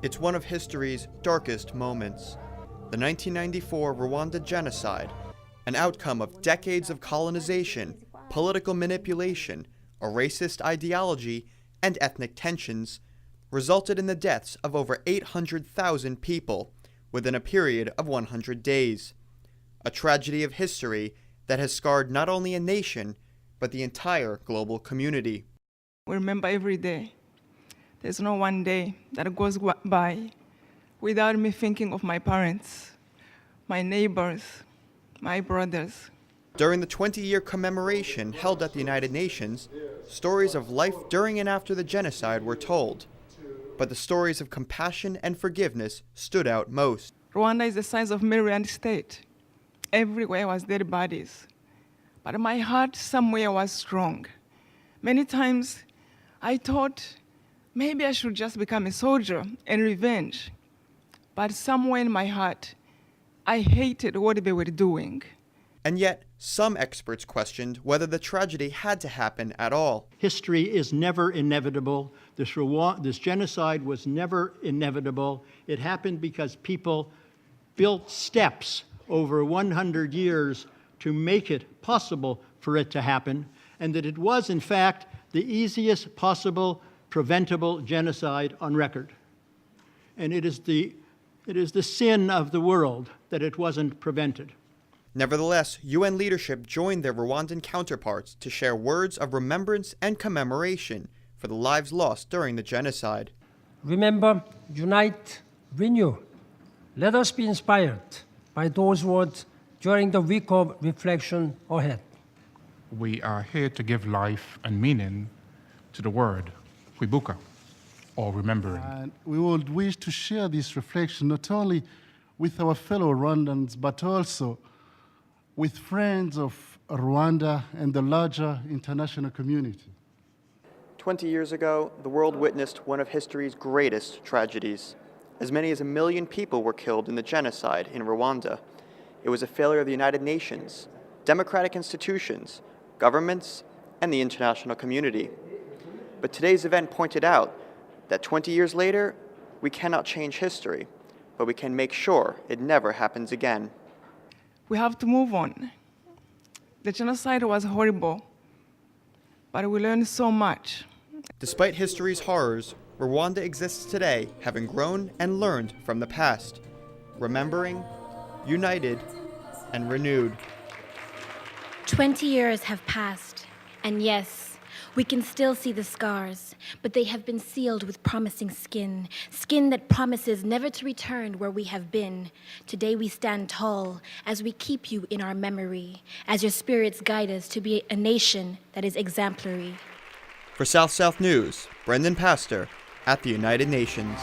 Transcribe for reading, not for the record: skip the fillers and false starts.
It's one of history's darkest moments. The 1994 Rwanda Genocide, an outcome of decades of colonization, political manipulation, a racist ideology, and ethnic tensions, resulted in the deaths of over 800,000 people within a period of 100 days. A tragedy of history that has scarred not only a nation, but the entire global community. We remember every day. There's no one day that goes by without me thinking of my parents, my neighbors, my brothers. During the 20-year commemoration held at the United Nations, stories of life during and after the genocide were told. But the stories of compassion and forgiveness stood out most. Rwanda is the size of Maryland State. Everywhere was dead bodies. But my heart somewhere was strong. Many times I thought maybe I should just become a soldier and revenge. But somewhere in my heart, I hated what they were doing. And yet, some experts questioned whether the tragedy had to happen at all. History is never inevitable. This genocide was never inevitable. It happened because people built steps over 100 years to make it possible for it to happen, and that it was, in fact, the easiest possible preventable genocide on record. And it is the sin of the world that it wasn't prevented. Nevertheless, UN leadership joined their Rwandan counterparts to share words of remembrance and commemoration for the lives lost during the genocide. Remember, unite, renew. Let us be inspired by those words during the week of reflection ahead. We are here to give life and meaning to the word kwibuka, or remembering. And we would wish to share this reflection not only with our fellow Rwandans, but also with friends of Rwanda and the larger international community. 20 years ago, the world witnessed one of history's greatest tragedies. As many as 1 million people were killed in the genocide in Rwanda. It was a failure of the United Nations, democratic institutions, governments, and the international community. But today's event pointed out that 20 years later, we cannot change history, but we can make sure it never happens again. We have to move on. The genocide was horrible, but we learned so much. Despite history's horrors, Rwanda exists today, having grown and learned from the past, remembering, united, and renewed. 20 years have passed, and yes, we can still see the scars, but they have been sealed with promising skin that promises never to return where we have been. Today we stand tall as we keep you in our memory, as your spirits guide us to be a nation that is exemplary. For South South News, Brendan Pastor at the United Nations.